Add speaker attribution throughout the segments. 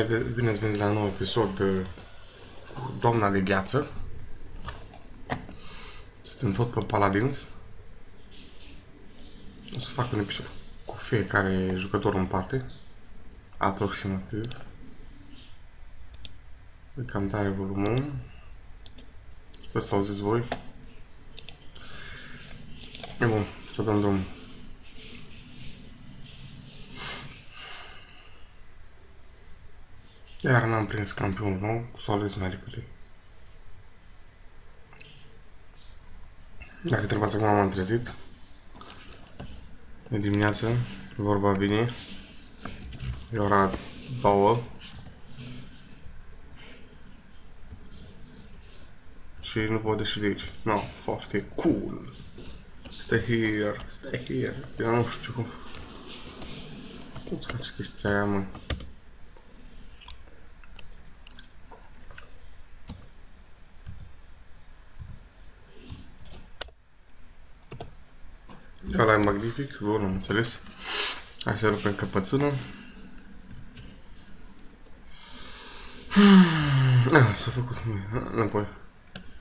Speaker 1: Bine ați venit la un nou episod de Doamna de Gheață. Suntem tot pe Paladins. O să fac un episod cu fiecare jucător în parte. Aproximativ. E cam tare volumul. Sper să auziți voi. E bun, să dăm drum. Iar n-am prins campionul nou, să o ales mai repede. Dacă întrebați acum m-am trezit. E dimineață, vorba vine. E ora 2. Și nu pot ieși de aici. No, foarte cool. Stay here, stay here. Eu nu știu cum să faci chestia aia, mă. Ăla e magnific, bun, am înțeles. Hai să rupem căpățână. S-a făcut înapoi.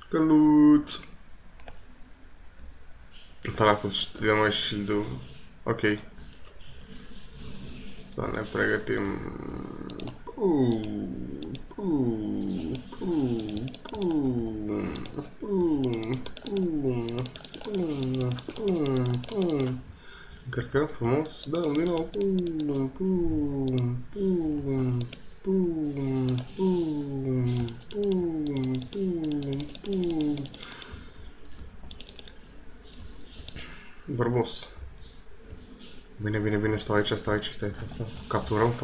Speaker 1: Căluț! Tălacul știa mai shield-ul. Ok. Să ne pregătim. Încărcăm frumos, dăm din nou. Bărbos. Bine, bine, bine, stau aici, stau aici, stai. Capturăm.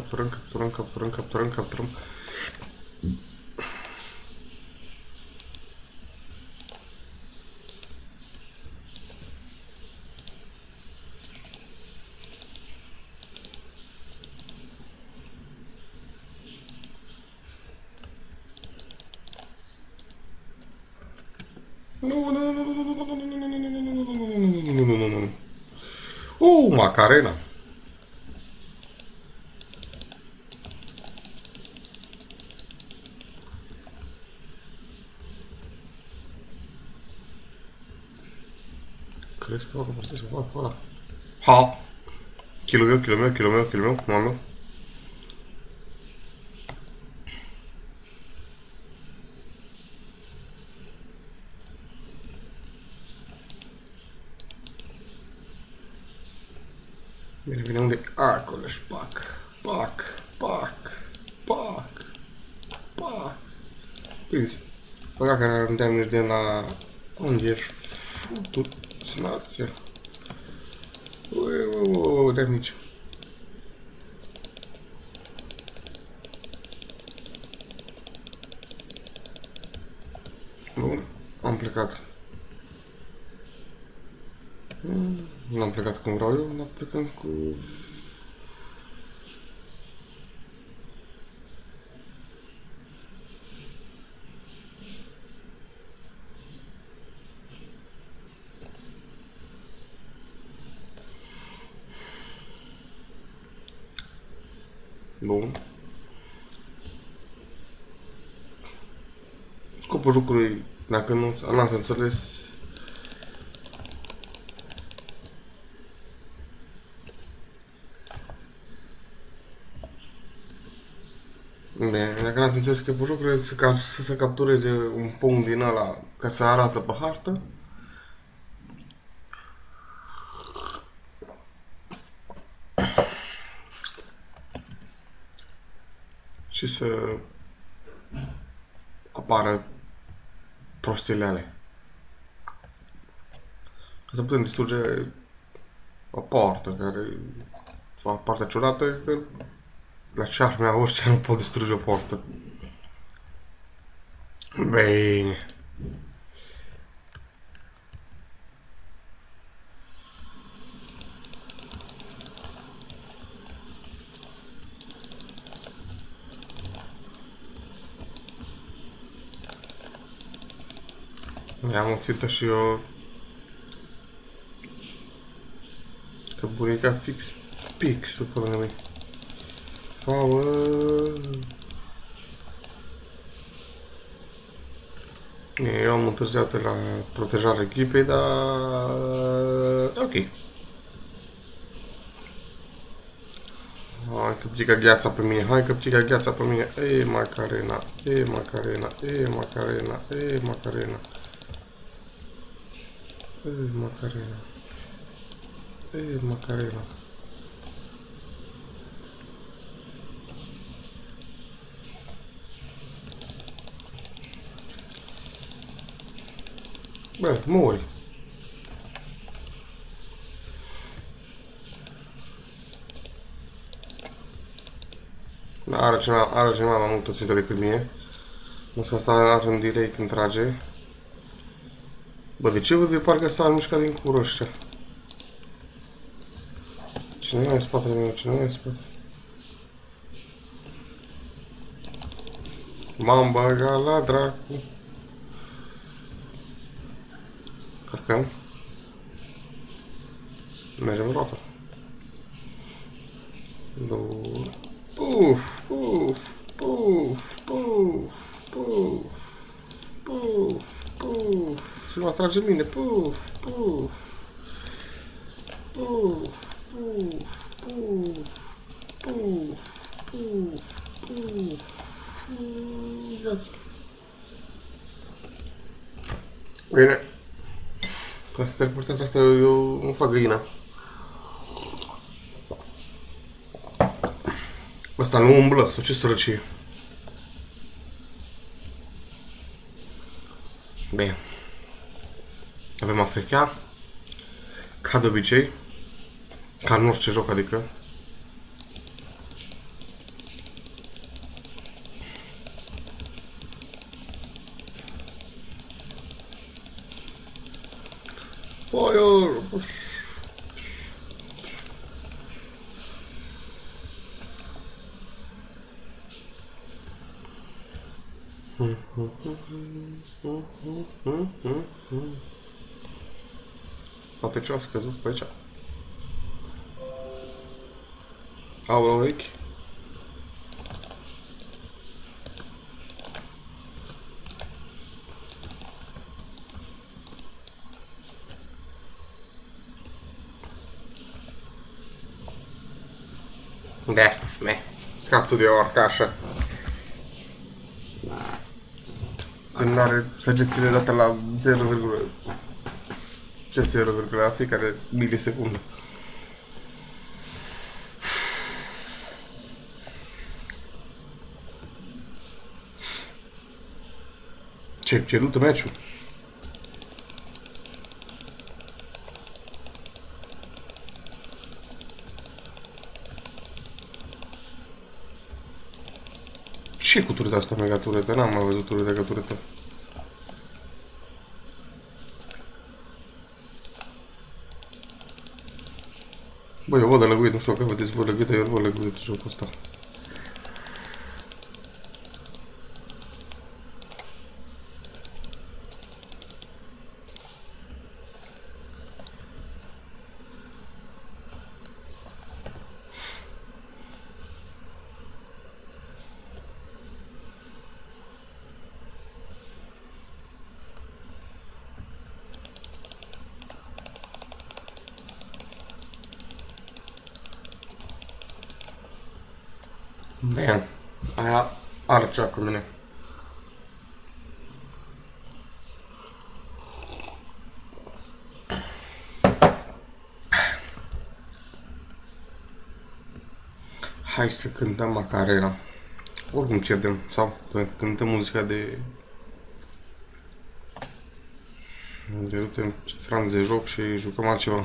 Speaker 1: Nu, Macarena. Crezi că fac o prostie să fac ăla? Ha! Kilul meu, mamă. Bine, unde? Acolo-și, pac. Prins. Băga care arundeam nici de la... Unde ești? Futut, snația. De mici. Bun, am plecat. N-am plecat cum vreau eu, dar plecăm cu... Bun. Scopul jocului, dacă nu n-ați înțeles, bine, dacă n-ați înțeles că pe jocul să se captureze un punct din ăla care se arată pe hartă. Și să apară prostiile alea. Ca să putem distruge o poartă care fac partea ciudată, că la ce arme au ăștia nu pot distruge o poartă. Bine. I-am țintă și eu că bunica fix pixul pe lângă mine. Power. am întârziat de la protejarea echipei, dar ok. Hai că pică gheața pe mine, hai că pică gheața pe mine. E Macarena, e Macarena, e Macarena, e Macarena. E Macarena. E Macarena. Bă, mori. Are cineva mai multă țită decât mie. Însă asta are un delay când trage. Bă, de ce văd de parcă s-a mișcat din cură ăștia? Cine e în spatele meu? Cine e în spate? M-am băgat la dracu. Cărcăm. Mergem în roată. Două. Puf, puf, puf, puf, puf, puf, puf. Și mă atrage mine. Puf, puf, puf, puf, puf, puf, puf, puf. Viață. Bine. Ca să teleportează asta, eu nu fac găina. Ăsta nu umblă, sau ce sărăcie? Bine. Avem AFK. Ca de obicei. Ca în orice joc, adică. Fire! Poate ce-a scăzut pe aici. Au la urechi. Da, scap tu de o arcașă. Când are săgețile date la 0, ce 0, la fiecare milisecundă. Ce-ai pierdut meciul? Ce cu tureta asta mega turetă? N-am mai văzut tureta ca turetă. Bă, eu văd de lăguit, nu știu că vedeți voi lăguită, eu văd lăguit jocul ăsta. Man, aia arcea cu mine. Hai să cântăm Macarena. Oricum pierdem. Sau cântăm muzica de franț de joc și jucăm altceva.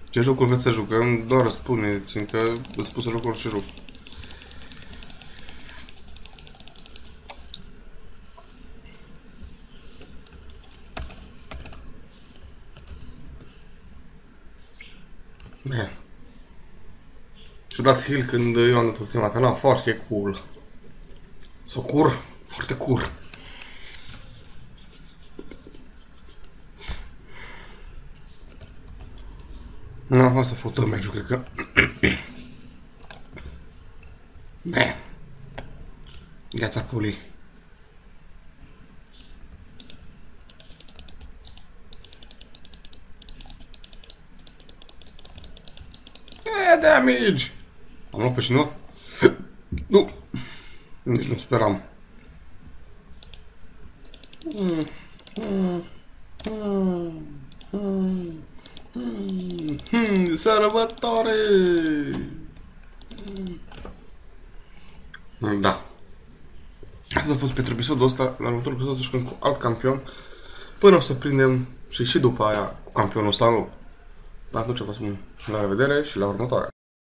Speaker 1: Ce jocuri vreți să jucăm? Doar spuneți-mi că îți spun să joc orice joc. Man. Și-o dat heal când eu am dat ultima dată. Na, foarte cool. S-o cur. Foarte cur. Na, asta a fost tot meciul, cred că. Man. Gheața pulii. damage! Am luat pe cineva? Nu! Nici nu speram. Sărbătoare! Da. Asta a fost pentru episodul ăsta. La următorul episod jucăm cu alt campion. Până o să prindem și după aia cu campionul ăsta nou. Atunci vă spun la revedere și la următoarea.